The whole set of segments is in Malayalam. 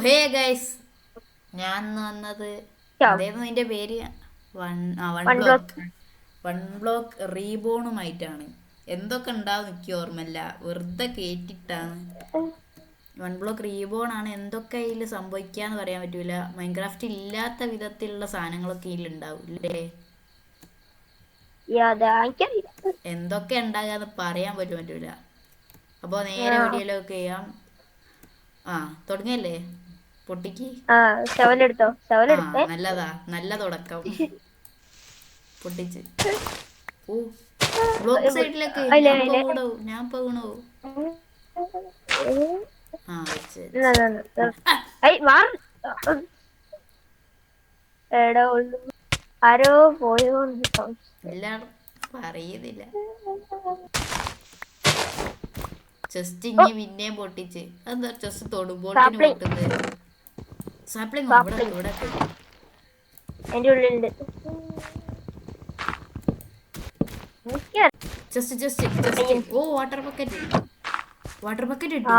ഹേ ഗൈസ്, ഞാൻ ഇന്ന് വന്നത് എന്തായിരുന്നു അതിന്റെ പേര്? One one block. Block one block റീബോണുമായിട്ടാണ്. എന്തൊക്കെ ഉണ്ടാവും എനിക്ക് ഓർമ്മയില്ല, വെറുതെ കേട്ടിട്ടാണ്. വൺ ബ്ലോക്ക് റീബോൺ ആണ്. എന്തൊക്കെ ഇതിൽ സംഭവിക്കാന്ന് പറയാൻ പറ്റൂല. മൈൻക്രാഫ്റ്റ് ഇല്ലാത്ത വിധത്തിലുള്ള സാധനങ്ങളൊക്കെ ഇതിൽ ഉണ്ടാവും ഇല്ലേ? എന്തൊക്കെ ഉണ്ടാകാന്ന് പറയാൻ പറ്റൂല. അപ്പോൾ നേരെ വീഡിയോയിലൊക്കെ ചെയ്യാം. ആ, തുടങ്ങിയല്ലേ? പൊട്ടിക്ക്. ശവലെടുത്തോ? ആ, നല്ലതാ, നല്ല തുടക്കം. പൊട്ടിച്ച്. ഓ, ബ്ലോക്ക് സൈഡിലേക്ക് ഞാൻ ഇപ്പൊ വീണു. ആ, വെച്ച് എടാ ആരോ പോയോ? എല്ലാം പറയുന്നില്ല. ചെസ്റ്റ് ഇനി പിന്നെയും പൊട്ടിച്ച്. എന്താ ചെസ്റ്റ് തൊടുമ്പോട്ടിന് പൊട്ടുന്നത്? സാപ്ലിംഗ് ഇവിടെ എന്റെ ഉള്ളിലുണ്ട്. ജസ്റ്റ് ഓ, വാട്ടർ ബക്കറ്റ് കിട്ടി.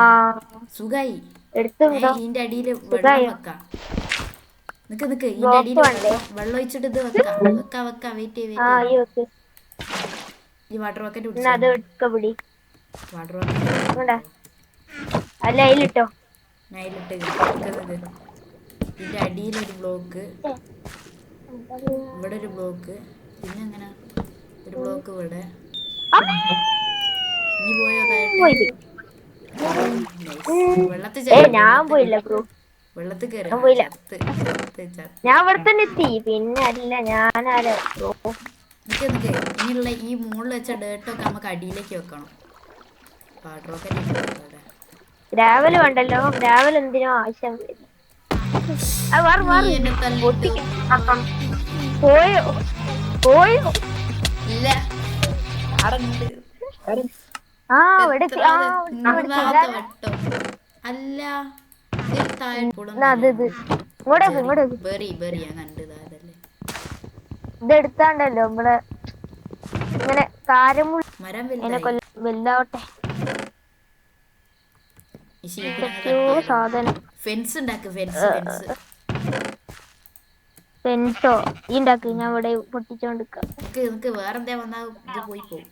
സുഖായി. ഇതിന്റെ അടിയില് വെള്ളം വെക്കാം. നിക്ക് ഇതിന്റെ അടിയില് വെള്ളം ഒഴിച്ചിട്ട് ഇത് വെക്കാം. വെയിറ്റ്. ഈ വാട്ടർ ബക്കറ്റ് വാട്ടർ ബക്കറ്റ് അല്ല അതിലിട്ടോ. അതിലിട്ട് ഇതിന്റെ അടിയിലൊരു ബ്ലോക്ക്, ഇവിടെ ഒരു ബ്ലോക്ക്, പിന്നെ അങ്ങനെ ഒരു ബ്ലോക്ക് ഇവിടെ. ഇനി പോയോ? വെള്ളത്തിൽ കയറി. ഞാൻ ഇവിടെ തന്നെ എത്തി. പിന്നെ അല്ല ഞാനാരോ ഇനിയുള്ള ഈ മുകളിൽ വെച്ച ഡേർട്ടൊക്കെ നമുക്ക് അടിയിലേക്ക് വെക്കണം. ഗ്രാവൽ വേണ്ടല്ലോ. ഗ്രാവൽ എന്തിനോ ആവശ്യം പോയോ? ഇല്ല, അല്ല, ഇതെടുത്താണ്ടല്ലോ നമ്മള് ഇങ്ങനെ കാരമുള്ള മരം വലുതാവട്ടെ. സാധനം ഫെൻസോ ഈ ഉണ്ടാക്ക്. ഞാൻ ഇവിടെ പൊട്ടിച്ചോണ്ടിരിക്കാം. വേറെന്താ വന്നാ ഇത് പോയി പോകും.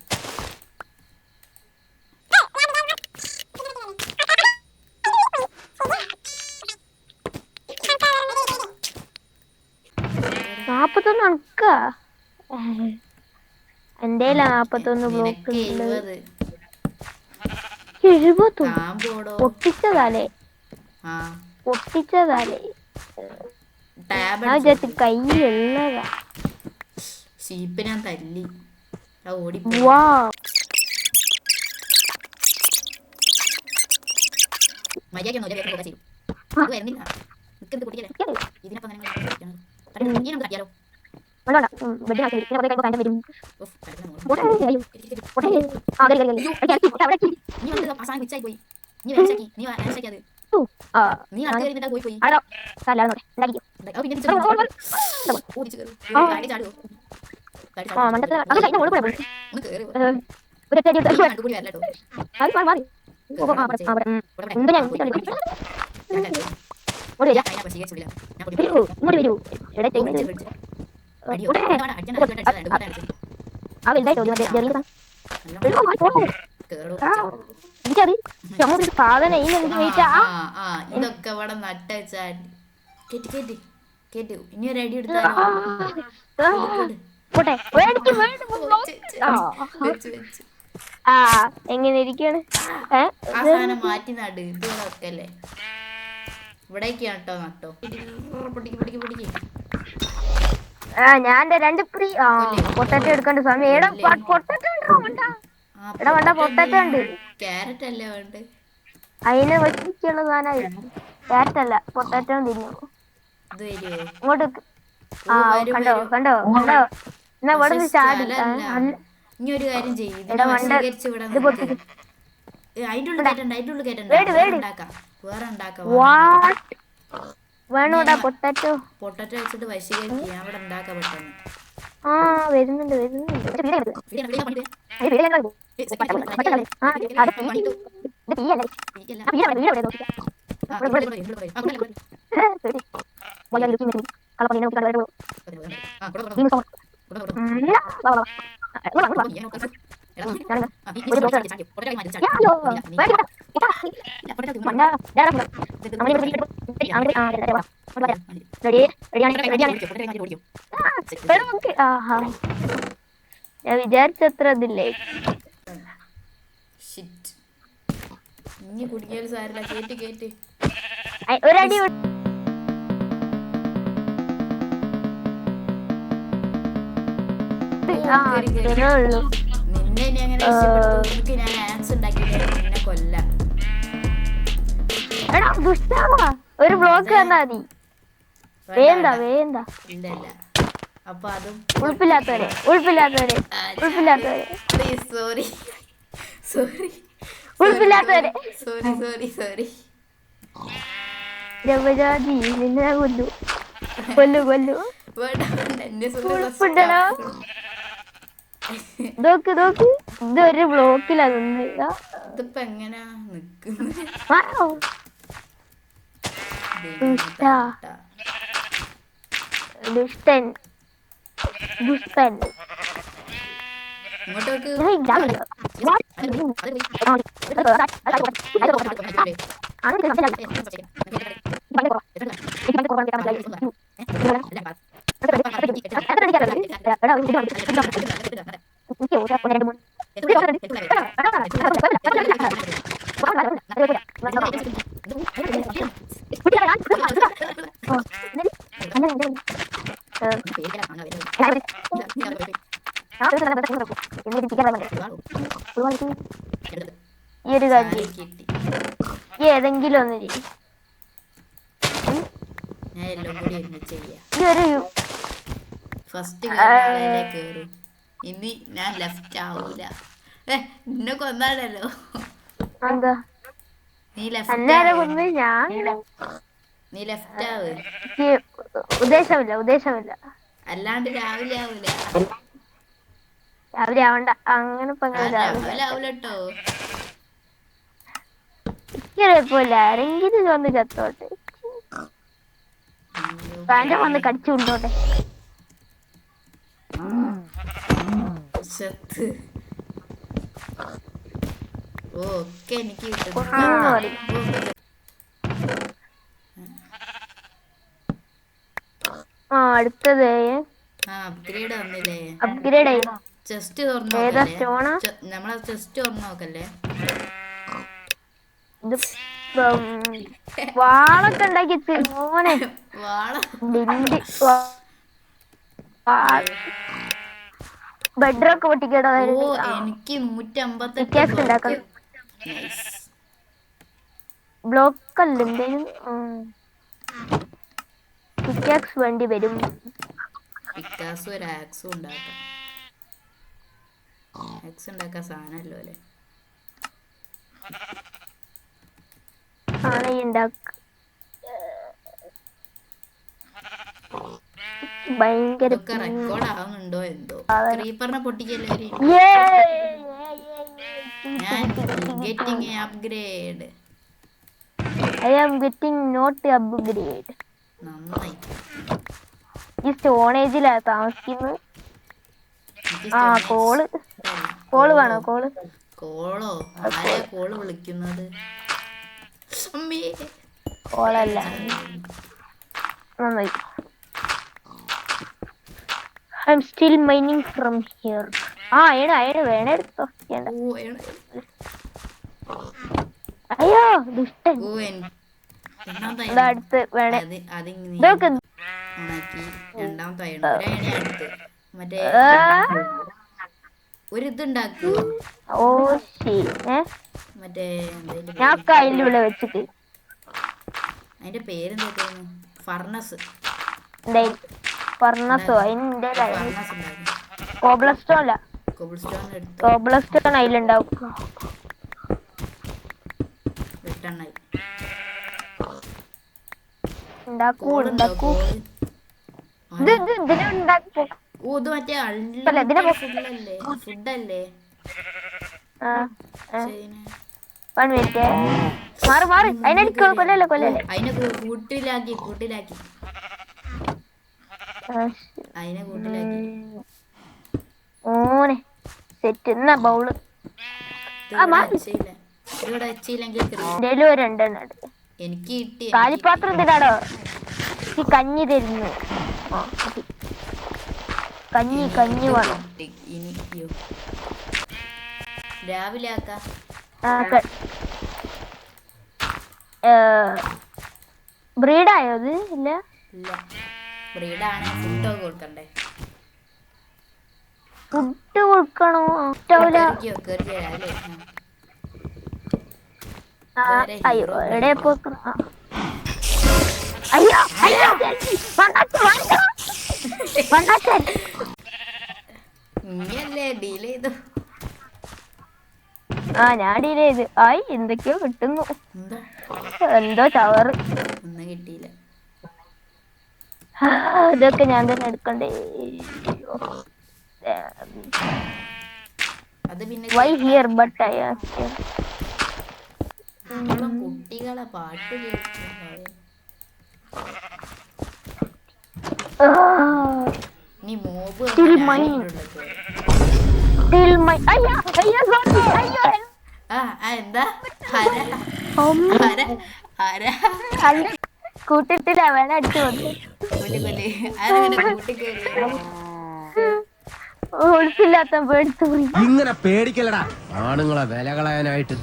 നാപ്പത്തൊന്ന് അണക്ക എന്റെ 41 ബ്ലോക്ക്. 70 പൊട്ടിച്ചതാലേ. കയ്യിലുള്ളതാ. ഷീപ്പ് ഞാൻ തല്ലി. ഇതൊക്കെ ഇവിടെ നട്ടുവെച്ചാ കേട്ടു. ഇനി ഒരു അടി എടുത്താലോ? എങ്ങനെ ഇരിക്കാണ്? സാധനം മാറ്റി നട്. ഇത് വെക്കല്ലേ. ഇവിടേക്കാണ് കേട്ടോ നട്ടോ. പൊട്ടിക്ക്. ഞാൻ 2 ഫ്രീ പൊട്ടാറ്റോ എടുക്കേണ്ട സമയം. പൊട്ടാറ്റോ ഉണ്ട്. ക്യാരറ്റ് അല്ലേ വേണ്ട? അതിനെ വെച്ചിട്ടുള്ള സാധനമായി. ക്യാരറ്റ് അല്ല, പൊട്ടാറ്റോ തിന്നു. ഇങ്ങോട്ട് കണ്ടോ എന്നാ ഇവിടെ ചാടി. ഇനി ഒരു കാര്യം ചെയ്യും, വേണോടാ പൊട്ടാറ്റോ വെച്ചിട്ട് വശീകരിച്ച് ഞാൻ ഇവിടെ ഉണ്ടാക്കാം പെട്ടെന്ന്. വരുന്നുണ്ട്. ഞാൻ വിചാരിച്ചത്ര ഇതില്ലേ. ഷിറ്റ്. ഇനി കുടിക്കാൻ സാരില്ല. കേറ്റ് ഒരടി ഉള്ളൂ. നിന്നെ ഇനി അങ്ങനെ രക്ഷപ്പെടുത്തു. നിനക്ക് ഞാൻ ആക്സ് ഉണ്ടാക്കിയിട്ട് നിന്നെ കൊല്ലാം. എടാ ദുഷ്ടാവാ, ഒരു ബ്ലോക്ക് തന്നാ മതി. വേണ്ട വേണ്ട. ഇല്ല ഇല്ല. അപ്പൊ അതും ഉൾപ്പില്ലാത്തവരെ സോറി ഉൾപ്പില്ലാത്തവരെ സോറി രവജാതി നിന്നെ കൊല്ലു. ഉൾപ്പിണ്ടോ? നോക്ക് ഇതൊരു ബ്ലോക്കിലാ നിന്ന്. ഇതിപ്പോ എങ്ങനാ നിക്കുന്നത്? ദുഷ്ടൻ ഇങ്ങോട്ടേക്ക് ഏതെങ്കിലും ഒന്ന് ഞാൻ എല്ലാം കൂടി ഒരുമിച്ച് ചെയ്യാം. ഒരു ഫസ്റ്റ് കേറും. ഇനി ഞാൻ ലെഫ്റ്റ് ആവൂല. നിന്നെ കൊന്നാണല്ലോ. നീ ലെഫ്റ്റ് ആവ്. ഉദ്ദേശമില്ല. അല്ലാണ്ട് രാവിലെ ആവൂല. രാവിലെ ആവണ്ട. അങ്ങനെ രാവിലെ ആവൂലട്ടോ. പോലെ ആരെങ്കിലും വന്ന് ചത്തോട്ടെ. പാൻറ് വന്ന് കടിച്ചു കൊണ്ടോട്ടെ. ഓക്കെ എനിക്ക് അടുത്തത് അപ്ഗ്രേഡ് വന്നില്ലേ? അപ്ഗ്രേഡ് ആയി. ചെസ്റ്റ് തുറന്നു നമ്മളെ ചെസ്റ്റ് തുറന്നു നോക്കല്ലേ. വാളൊക്കെ ഉണ്ടാക്കി മോനെ. ബെഡ്റൊക്കെ പൊട്ടിക്കടോ. എനിക്ക് 158 ഉണ്ടാക്കണം. ബ്ലോക്ക് അല്ല എന്തേലും പിക്കാക്സ് വേണ്ടി വരും. പിക്കാസും ഒരു ആക്സും ഉണ്ടാക്കാം. ആക്സ് ഉണ്ടാക്കാൻ സാധനമല്ലോ അല്ലേ. ഭയങ്കര റെക്കോർഡ് ആവുന്നുണ്ടോ എന്തോ. ക്രീപ്പറിനെ പൊട്ടിക്കല്ലേ. ഞാൻ getting upgrade. I am getting not upgrade. നന്നായി. ഈ സ്റ്റോൺ ഏജിലാ താമസിക്കുന്നത്. കോള് വേണോ? കോളോ? ആരെയാ കോള് വിളിക്കുന്നത്? കോളല്ല. നന്നായി. I'm still mining from here. Iron വേണേ എടുത്തോ. അയ്യോ ദുഷ്ടൻ. അടുത്ത് വേണേ. മറ്റേ ഒരിതുണ്ടാക്കൂ. മറ്റേ ഞാൻ കയ്യിലുള്ള വെച്ചിട്ട് അതിന്റെ പേരെന്താ? ഫർണസ്. കോബ്ലസ്റ്റോൺ അല്ല, കോബ്ലസ്റ്റോൺ അതിലുണ്ടാവും. മാറി മാറി അതിനടിക്കോ കൊല്ലല്ലേ കൊല്ലല്ലേ. അതിനെ കൂട്ടിലാക്കി അതിനെ കൂട്ടിലാക്കി. ഓനെ സെറ്റ് എന്നാ ബൗള് ഇവിടെ വെച്ചില്ലെങ്കിൽ എന്തേലും ഒരു രണ്ടെണ്ണം എനിക്ക് കിട്ടി. കാലിപ്പാത്രം എന്തിനാടോ ഈ കഞ്ഞി തരുന്നു. കഞ്ഞി വേണം ഇനി രാവിലെ ആക്കാം. ബ്രീഡായോ അത്? ഇല്ല ബ്രീഡാണ്. ഫുഡൊക്കെ കൊടുക്കണ്ടേ? ഫുഡ് കൊടുക്കണോ? അയ്യോ എവിടെ പോ. അയ്യോ ഇങ്ങല്ലേ ഡീൽ ചെയ്തു. ഞാൻ ഡീൽ ചെയ്ത്. ആയി എന്തൊക്കെയോ കിട്ടുന്നു. എന്തോ ചവറ് ഒന്നും കിട്ടിയില്ല. ഇതൊക്കെ ഞാൻ തന്നെ എടുക്കണ്ടേ. അത് പിന്നെ വൈ ഹിയർ ബട്ട് ഐ കുട്ടികളെ പാട്ട് നീ മോബ് എന്താ കൂട്ടിട്ടില്ല വേണ അടിച്ചു ഒളിപ്പില്ലാത്ത പേടിച്ചു പോയി. ഇങ്ങനെ പേടിക്കലടാ ആണുങ്ങളെ വില കളയാനായിട്ട്.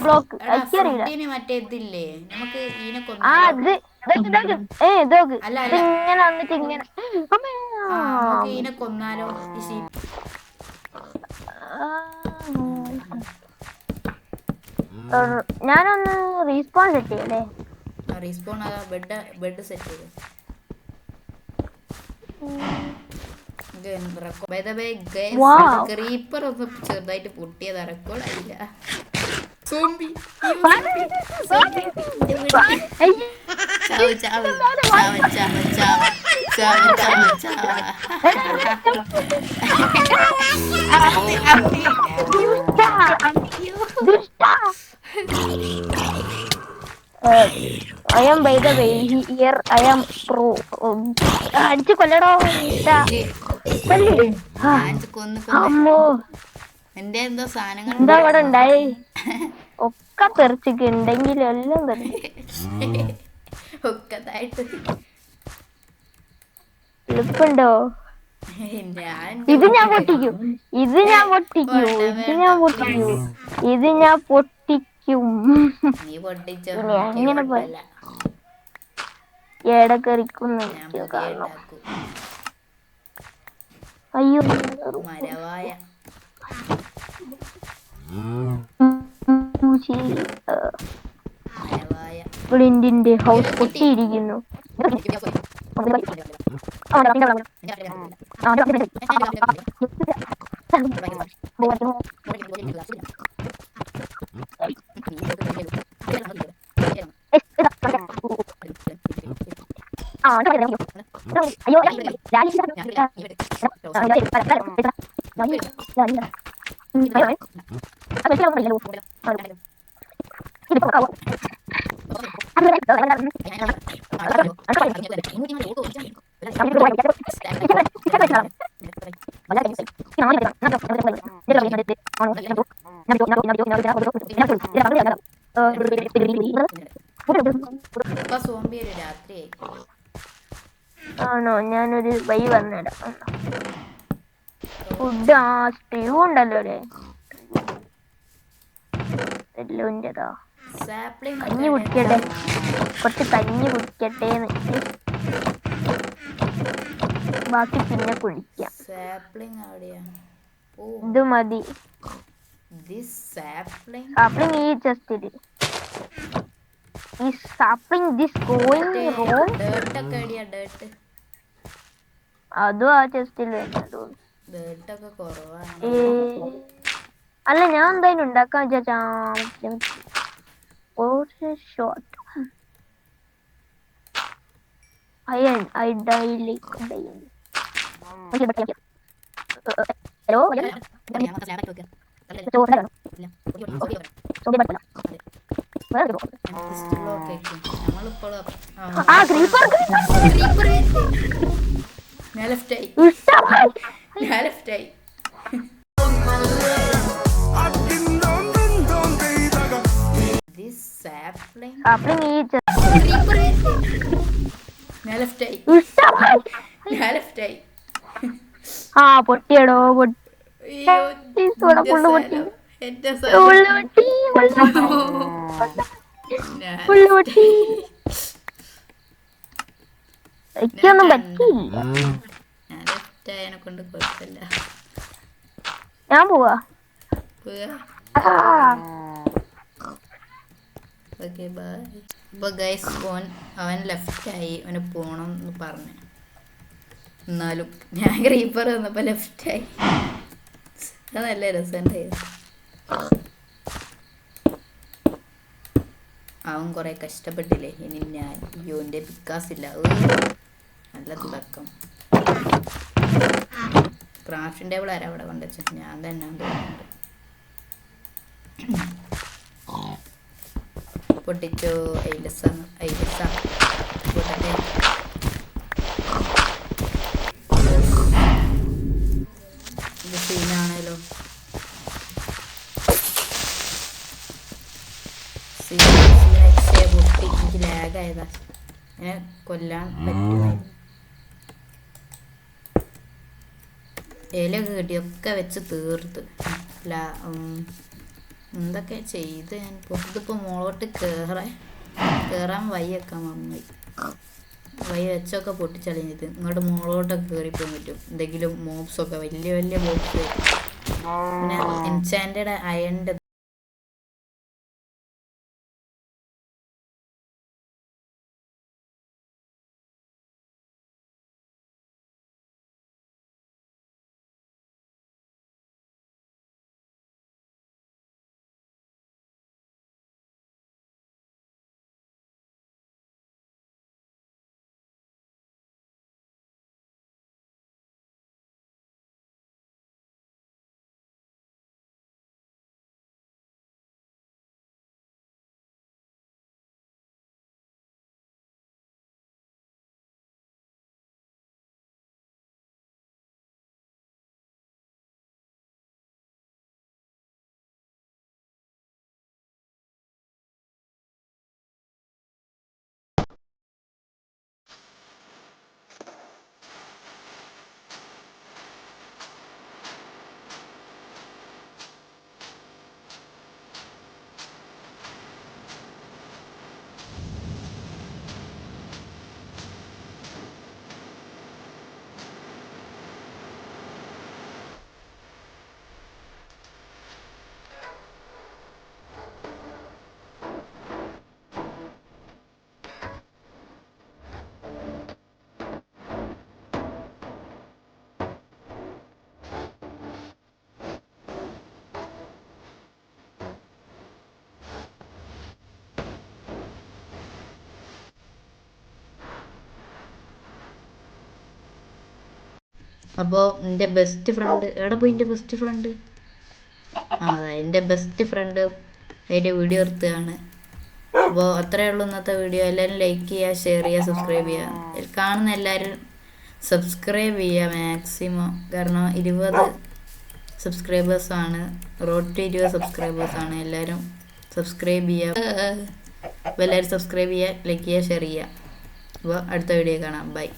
ബ്ലോക്ക് മറ്റേ ഇതില്ലേ നമുക്ക് ഇതിനെ ഇങ്ങനെ വന്നിട്ട് ഇങ്ങനെ ഇതിനെ കൊന്നാലോ? ഞാനൊന്ന് റീസ്പോൺ സെറ്റ് ചെയ്യല്ലേ? റീസ്പോൺ ബെഡ് സെറ്റ് ചെയ്ത് ക്രീപ്പർ ഒന്ന് ചെറുതായിട്ട് പൊട്ടിയത് റെക്കോർഡായില്ല. I am by the way here I am pro. അടിച്ചു കൊല്ലടോ. അമ്മോ എന്റെ എന്തോ സാധനങ്ങൾ എന്താ അവിടെ ഉണ്ടായി? ഒക്കെ തെറിച്ചിക്ക് ഉണ്ടെങ്കിലും എല്ലാം ഒക്കതായിട്ട് എളുപ്പുണ്ടോ? ഇത് ഞാൻ പൊട്ടിക്കും. നീ പൊട്ടിച്ചോ. അങ്ങനെ ഏടക്കറിക്കുന്നു. അയ്യോ മരവായ ബ്ലിൻഡിന്റെ ഹൗസ് പൊട്ടിയിരിക്കുന്നു. ആണോ? ഞാനൊരു വഴി വന്നിടാം. ഫുഡ് സ്റ്റീവ് ഉണ്ടല്ലോ അല്ലേ? എല്ലോൻ്റെതാ. കഞ്ഞി കുടിക്കട്ടെ, കുറച്ച് കഞ്ഞി കുടിക്കട്ടെ. ബാക്കി പിന്നെ കുടിക്കാം. ഇത് മതി. സാപ്ലിംഗ് ഈ ചെസ്റ്റില്. ഈ സാപ്ലിംഗ് ദിസ് ഗോയിങ് റോം. അതും ആ ചെസ്റ്റിൽ വരുന്നത്. അല്ല ഞാൻ എന്തായാലും ഉണ്ടാക്കാൻ വിചാരിച്ചാ ചോറിന്റെ കാണും ചോദ്യം പറ്റില്ല വേറെ നമ്മളിപ്പോഴും ആ ക്രീപ്പർ ഞാൻ ലെഫ്റ്റായി ഇഷ്ടമായി ഞാൻ ലെഫ്റ്റായി sapling ഈ ഞാൻ ലെഫ്റ്റായി ഇഷ്ടമായി ഞാൻ ലെഫ്റ്റായി ആ പൊട്ടിയടോ പൊട്ടി അയ്യോ ഇവിടെ പുള്ളു പൊട്ടി എന്റെ പുള്ളു പൊട്ടി പുള്ളു പൊട്ടി എനിക്കൊന്നും പറ്റിയില്ല ഞാൻ ലെഫ്റ്റായതിനെ കൊണ്ട് കുഴപ്പമില്ല ഞാൻ പോവാ ഓക്കെ ബൈ. ഇപ്പോൾ ഗൈസ് അവൻ ലെഫ്റ്റായി അവന് പോകണം എന്ന് പറഞ്ഞു. എന്നാലും ഞാൻ ക്രീപ്പർ വന്നപ്പോൾ ലെഫ്റ്റായി. അത് നല്ല രസമുണ്ടായിരുന്നു. അവൻ കുറേ കഷ്ടപ്പെട്ടില്ലേ. ഇനി ഞാൻ എൻ്റെ പിക്കാസില്ല. നല്ല തുടക്കം. ക്രാഫ്റ്റിംഗ് ടേബിൾ ആരാ അവിടെ കൊണ്ടുവച്ചു? ഞാൻ തന്നെ തോന്നുന്നുണ്ട്. പൊട്ടിച്ചു. ഐലസ പൊട്ടട്ടെ. ഇത് സീനാണല്ലോ. പൊട്ടി എനിക്ക് ലാഗായതാ. എന്നെ കൊല്ലാൻ പറ്റുമായിരുന്നു. ഇലയൊക്കെ കിട്ടിയൊക്കെ വെച്ച് തീർത്ത്. എന്തൊക്കെ ചെയ്ത് ഞാൻ ഇതിപ്പോൾ മുകളോട്ട് കയറാൻ വയ്യൊക്കെ മമ്മി വയ്യ വെച്ചൊക്കെ പൊട്ടിച്ചളിഞ്ഞത്. ഇങ്ങോട്ട് മുകളോട്ടൊക്കെ കയറിപ്പോകാൻ പറ്റും. എന്തെങ്കിലും മോബ്സൊക്കെ വലിയ വലിയ ബോക്സ്. പിന്നെ എൻചാൻറ്റഡ് അയണിൻ്റെ അപ്പോൾ എൻ്റെ ബെസ്റ്റ് ഫ്രണ്ട് എവിടെ പോയി? എൻ്റെ ബെസ്റ്റ് ഫ്രണ്ട് എൻ്റെ ബെസ്റ്റ് ഫ്രണ്ട് അതിൻ്റെ വീഡിയോ എടുത്തതാണ്. അപ്പോൾ അത്രയേ ഉള്ളൂ ഇന്നത്തെ വീഡിയോ. എല്ലാവരും ലൈക്ക് ചെയ്യുക, ഷെയർ ചെയ്യുക, സബ്സ്ക്രൈബ് ചെയ്യുക. കാണുന്ന എല്ലാവരും സബ്സ്ക്രൈബ് ചെയ്യുക മാക്സിമം. കാരണം 20 സബ്സ്ക്രൈബേഴ്സാണ്. Road to 20 സബ്സ്ക്രൈബേഴ്സാണ്. എല്ലാവരും സബ്സ്ക്രൈബ് ചെയ്യുക. അപ്പോൾ എല്ലാവരും സബ്സ്ക്രൈബ് ചെയ്യുക, ലൈക്ക് ചെയ്യുക, ഷെയർ ചെയ്യുക. അപ്പോൾ അടുത്ത വീഡിയോ കാണാം. ബൈ.